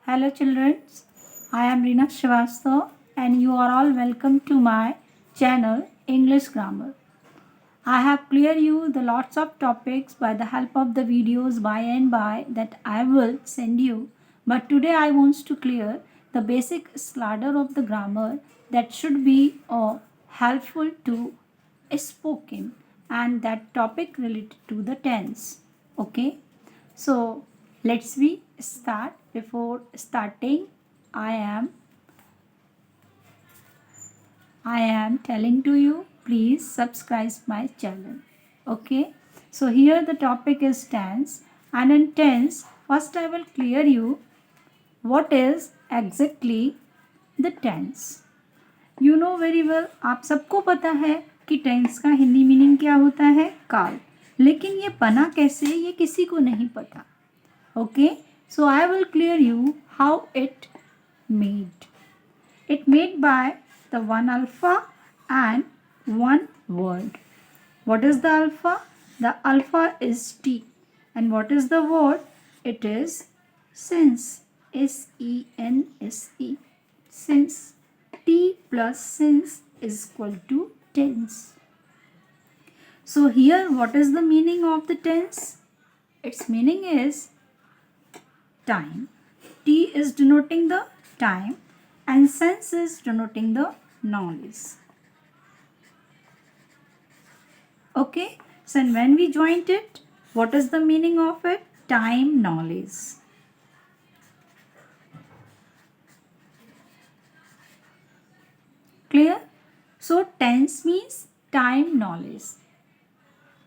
Hello children, I am Rina Srivastav and you are all welcome to my channel English Grammar. I have cleared you the lots of topics by the help of the videos by and by that I will send you. But today I want to clear the basic slider of the grammar that should be helpful to spoken and that topic related to the tense. Okay, so let's we start. Before starting, I am telling to you, please subscribe my channel. Okay, so here the topic is tense, and in tense, first I will clear you what is exactly the tense. You know very well, आप सबको पता है कि tense का Hindi meaning क्या होता है, काल. लेकिन ये बना कैसे, ये किसी को नहीं पता. Okay, so I will clear you how it made. It made by the one alpha and one word. What is the alpha? The alpha is T. And what is the word? It is since. S-E-N-S-E. Since. T plus since is equal to tense. So here what is the meaning of the tense? Its meaning is time. T is denoting the time and sense is denoting the knowledge. Okay, so when we joined it, what is the meaning of it? Time, knowledge. Clear? So tense means time, knowledge.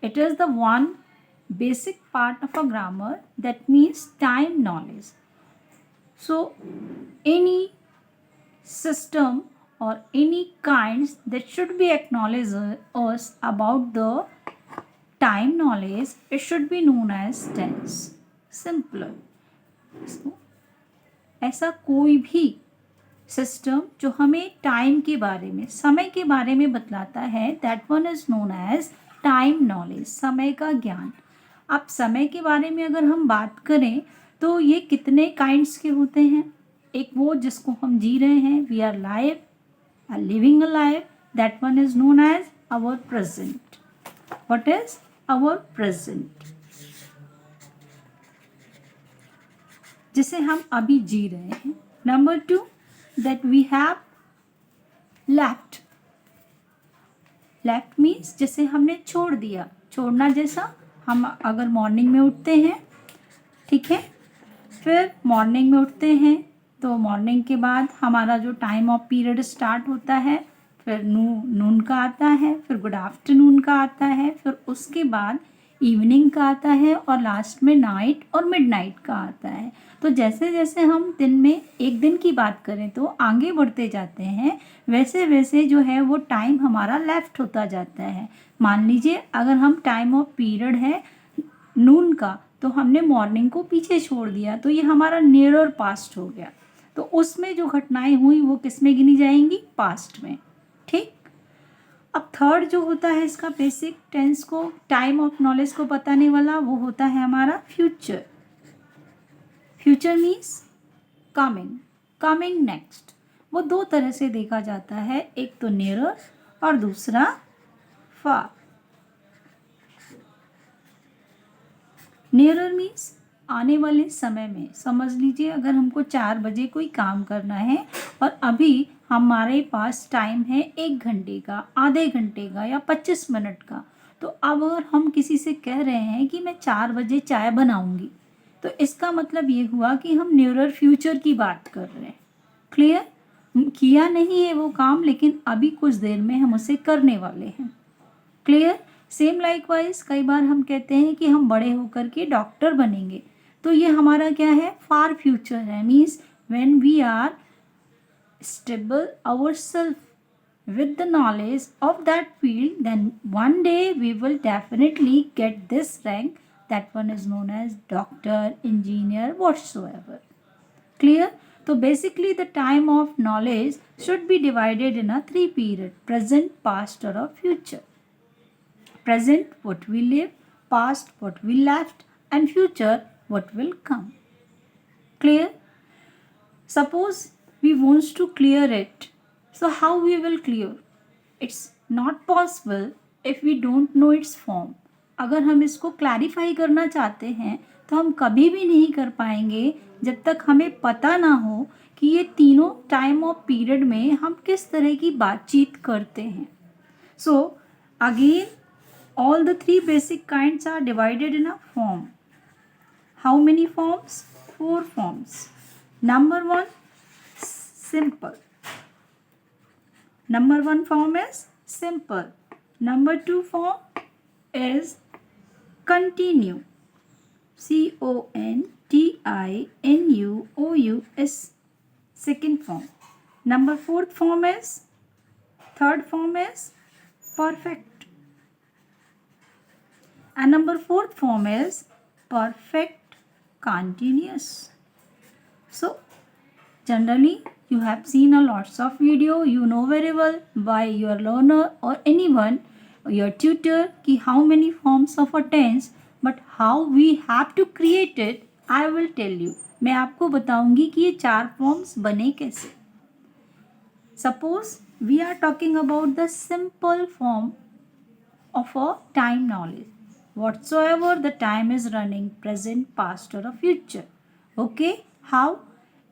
It is the one basic part of a grammar that means time, knowledge. So any system or any kinds that should be acknowledged us about the time knowledge, it should be known as tense. Simpler. So, ऐसा कोई भी system जो हमें time के बारे में, समय के बारे में बतलाता है, that one is known as time knowledge, समय का ज्ञान. अब समय के बारे में अगर हम बात करें तो ये कितने काइंड्स के होते हैं. एक वो जिसको हम जी रहे हैं, we are live, are living a life, that one is known as our present. What is our present? जिसे हम अभी जी रहे हैं. Number 2, that we have left. Left means जिसे हमने छोड़ दिया. छोड़ना जैसा हम अगर मॉर्निंग में उठते हैं, ठीक है, फिर मॉर्निंग में उठते हैं तो मॉर्निंग के बाद हमारा जो टाइम ऑफ पीरियड स्टार्ट होता है, फिर नून का आता है, फिर गुड आफ्टरनून का आता है, फिर उसके बाद इवनिंग का आता है और लास्ट में नाइट और मिडनाइट का आता है. तो जैसे जैसे हम दिन में एक दिन की बात करें तो आगे बढ़ते जाते हैं, वैसे वैसे जो है वो टाइम हमारा लेफ्ट होता जाता है. मान लीजिए अगर हम टाइम ऑफ पीरियड है नून का, तो हमने मॉर्निंग को पीछे छोड़ दिया, तो ये हमारा नियरर पास्ट हो गया. तो उसमें जो घटनाएं हुई वो किस में गिनी जाएंगी? पास्ट में. ठीक. अब थर्ड जो होता है इसका बेसिक टेंस को, टाइम ऑफ नॉलेज को बताने वाला, वो होता है हमारा future. Future means coming, coming next. वो दो तरह से देखा जाता है, एक तो नियरर और दूसरा फार. नियरर मीन्स आने वाले समय में. समझ लीजिए अगर हमको 4 बजे कोई काम करना है और अभी हमारे पास टाइम है 1 घंटे का, आधे घंटे का या 25 मिनट का, तो अब अगर हम किसी से कह रहे हैं कि मैं 4 बजे चाय बनाऊंगी, तो इसका मतलब ये हुआ कि हम नियरर फ्यूचर की बात कर रहे हैं. क्लियर? किया नहीं है वो काम, लेकिन अभी कुछ देर में हम उसे करने वाले हैं. क्लियर? सेम लाइकवाइज कई बार हम कहते हैं कि हम बड़े होकर के डॉक्टर बनेंगे, तो ये हमारा क्या है? फार फ्यूचर है. Means when we are stable ourselves with the knowledge of that field, then one day we will definitely get this rank. That one is known as doctor, engineer, whatsoever. Clear? So basically the time of knowledge should be divided in a 3 period: present, past or a future. Present, what we live; past, what we left; and future, what will come. Clear? suppose we wants to clear it, so how we will clear? It's not possible if we don't know its form. अगर हम इसको clarify करना चाहते हैं तो हम कभी भी नहीं कर पाएंगे जब तक हमें पता ना हो कि ये तीनों टाइम ऑफ पीरियड में हम किस तरह की बातचीत करते हैं. So again, all the three basic kinds are divided in a form. How many forms? 4 forms. Number 1, simple. Number 1 form is simple. Number 2 form is continue. CONTINUOUS. Second form. Number 4th form is, third form is perfect. And number 4th form is perfect continuous. So generally you have seen a lots of video, you know very well by your learner or anyone, your tutor, कि how many forms of a tense, but how we have to create it, I will tell you. मैं आपको बताऊंगी कि ये 4 forms बने कैसे. Suppose we are talking about the simple form of a time knowledge. Whatsoever the time is running, present, past or a future. Okay, how?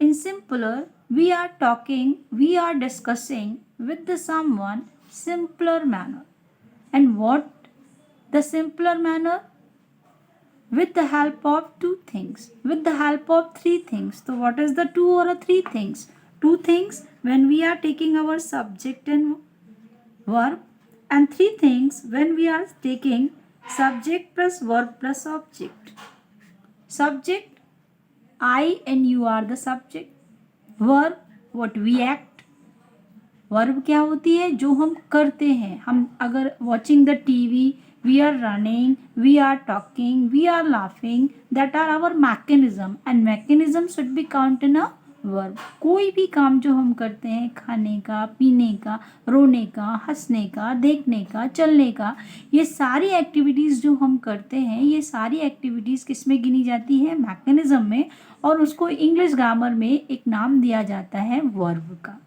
In simpler, we are discussing with the someone simpler manner. And what the simpler manner? With the help of 2 things, with the help of 3 things. So what is the 2 or 3 things? 2 things when we are taking our subject and verb, and 3 things when we are taking subject plus verb plus object. Subject, I and you are the subject. Verb, what we act. Verb क्या होती है? जो हम करते हैं. हम अगर watching the TV, we are running, we are talking, we are laughing, that are our mechanism, and mechanism should be count in a verb. कोई भी काम जो हम करते हैं, खाने का, पीने का, रोने का, हंसने का, देखने का, चलने का, ये सारी एक्टिविटीज़ जो हम करते हैं, ये सारी एक्टिविटीज़ किस में गिनी जाती है? मैकेनिज्म में. और उसको इंग्लिश ग्रामर में एक नाम दिया जाता है वर्ब का.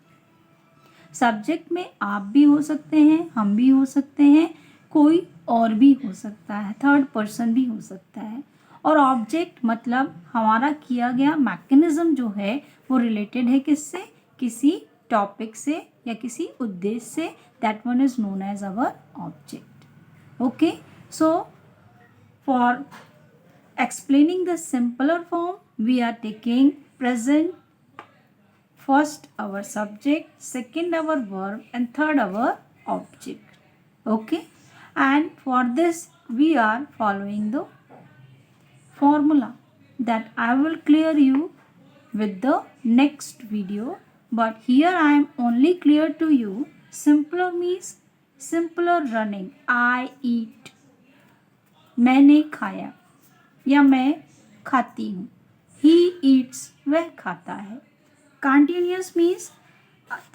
सब्जेक्ट में आप भी हो सकते हैं, हम भी हो सकते हैं, कोई और भी हो सकता है, थर्ड पर्सन भी हो सकता है. और ऑब्जेक्ट मतलब हमारा किया गया मैकेनिज्म जो है वो रिलेटेड है किससे? किसी टॉपिक से या किसी उद्देश्य से. That one is known as our object. Okay, so for explaining the simpler form, we are taking present, first our subject, second our verb, and third our object. Okay, and for this we are following the formula that I will clear you with the next video, but here I am only clear to you. Simpler means simpler running. I eat, मैंने खाया या मैं खाती हूँ. He eats, वह खाता है. Continuous means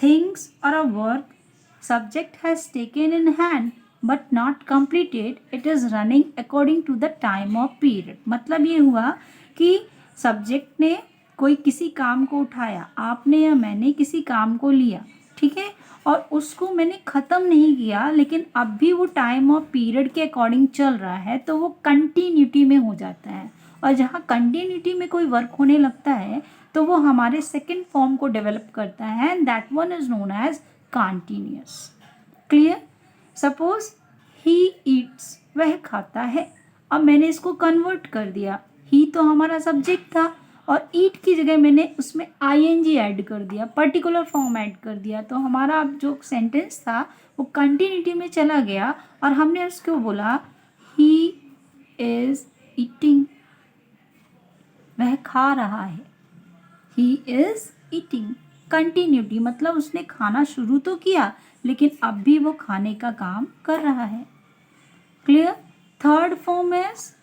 things or a work subject has taken in hand but not completed, it is running according to the time of period. मतलब ये हुआ कि सब्जेक्ट ने कोई किसी काम को उठाया, आपने या मैंने किसी काम को लिया, ठीक है, और उसको मैंने ख़त्म नहीं किया, लेकिन अब भी वो टाइम ऑफ पीरियड के अकॉर्डिंग चल रहा है, तो वो कंटिन्यूटी में हो जाता है. और जहाँ कंटिन्यूटी में कोई वर्क होने लगता है तो वो हमारे सेकेंड फॉर्म को डेवलप करता है, and that one is known as continuous. Clear? Suppose he eats, वह खाता है. अब मैंने इसको कन्वर्ट कर दिया. ही तो हमारा सब्जेक्ट था और ईट की जगह मैंने उसमें आईएनजी ऐड कर दिया, पर्टिकुलर फॉर्म ऐड कर दिया, तो हमारा अब जो सेंटेंस था वो कंटिन्यूटी में चला गया और हमने उसको बोला ही इज ईटिंग, वह खा रहा है. ही इज ईटिंग, कंटिन्यूटी मतलब उसने खाना शुरू तो किया लेकिन अब भी वो खाने का काम कर रहा है. Clear? Third form is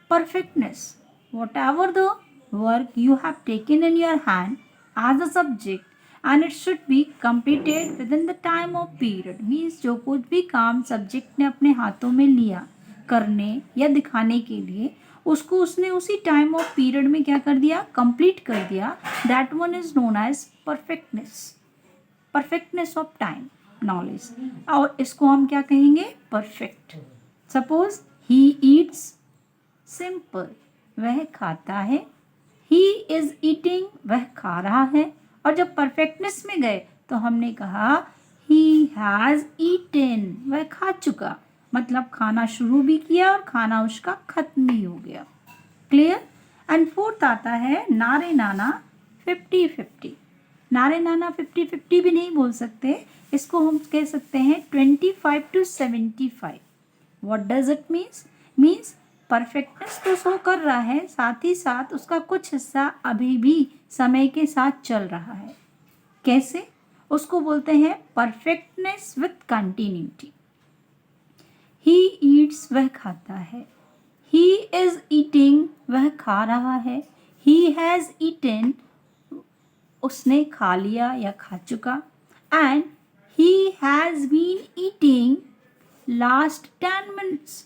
perfectness. What ever the work you have taken in your hand as a subject and it should be completed within the time of period. means जो कुछ भी काम सब्जेक्ट ने अपने हाथों में लिया करने या दिखाने के लिए, उसको उसने उसी टाइम ऑफ पीरियड में क्या कर दिया, कंप्लीट कर दिया. That one is known as perfectness of time knowledge. और इसको हम क्या कहेंगे, perfect. Suppose he eats, simple, वह खाता है. ही इज ईटिंग, वह खा रहा है. और जब परफेक्टनेस में गए तो हमने कहा ही हैज ईटन, वह खा चुका. मतलब खाना शुरू भी किया और खाना उसका खत्म भी हो गया. क्लियर. एंड फोर्थ आता है नारे नाना 50-50. नारे नाना 50-50 भी नहीं बोल सकते, इसको हम कह सकते हैं 25-75. What does it means perfectness तो शो कर रहा है, साथ ही साथ उसका कुछ हिस्सा अभी भी समय के साथ चल रहा है. कैसे, उसको बोलते हैं perfectness with continuity. He eats, वह खाता है. ही इज ईटिंग, वह खा रहा है. ही हैज ईटन, उसने खा लिया या खा चुका. And he has been eating last 10 minutes.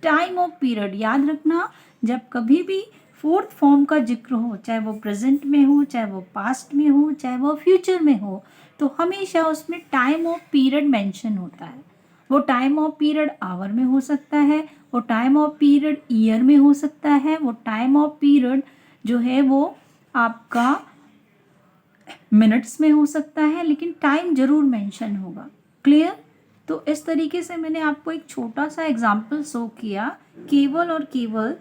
Time of period याद रखना, जब कभी भी फोर्थ फॉर्म का जिक्र हो, चाहे वो प्रेजेंट में हो, चाहे वो पास्ट में हो, चाहे वो फ्यूचर में हो, तो हमेशा उसमें टाइम ऑफ पीरियड मेंशन होता है. वो टाइम ऑफ पीरियड आवर में हो सकता है, वो टाइम ऑफ पीरियड ईयर में हो सकता है, वो टाइम ऑफ पीरियड जो है वो आपका मिनट्स में हो सकता है, लेकिन टाइम जरूर मेंशन होगा. क्लियर. तो इस तरीके से मैंने आपको एक छोटा सा एग्जाम्पल शो किया, केवल और केवल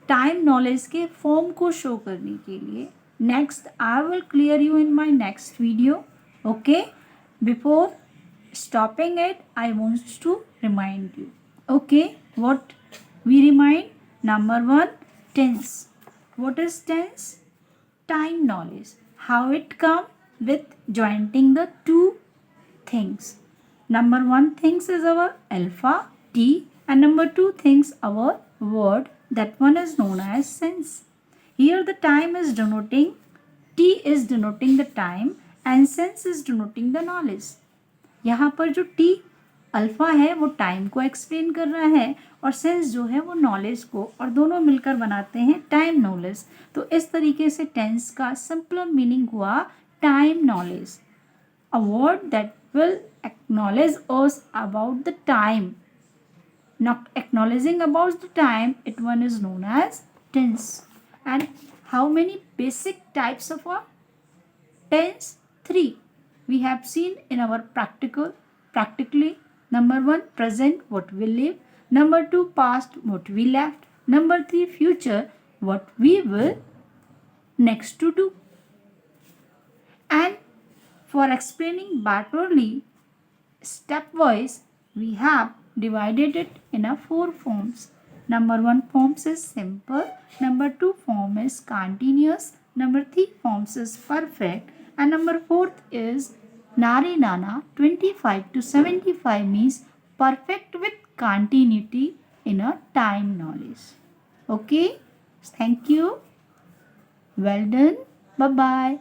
टाइम नॉलेज के फॉर्म को शो करने के लिए. Next I will clear you in my next video. Okay, before stopping it, I want to remind you. Okay, what we remind? Number 1, tense. What is tense? Time knowledge. How it come? With jointing the two things. Number 1 things is our alpha T, and number 2 things our word. That one is known as sense. Here the time is denoting, T is denoting the time, and sense is denoting the knowledge. यहाँ पर जो T alpha है वो time को explain कर रहा है, और सेंस जो है वो नॉलेज को, और दोनों मिलकर बनाते हैं टाइम नॉलेज. तो इस तरीके से टेंस का सिंपल मीनिंग हुआ time knowledge. A word that will acknowledge us about the time. Not acknowledging about the time, it one is known as tense. And how many basic types of tense? 3 we have seen in our practically. Number 1 present, what we live. Number 2 past, what we left. Number 3 future, what we will next to do. And for explaining betterly stepwise, we have divided it in a 4 forms. Number 1 forms is simple. Number 2 form is continuous. Number 3 forms is perfect. And number 4th is Nare Nana 25-75 means perfect with continuity in a time knowledge. Okay, thank you. Well done. Bye bye.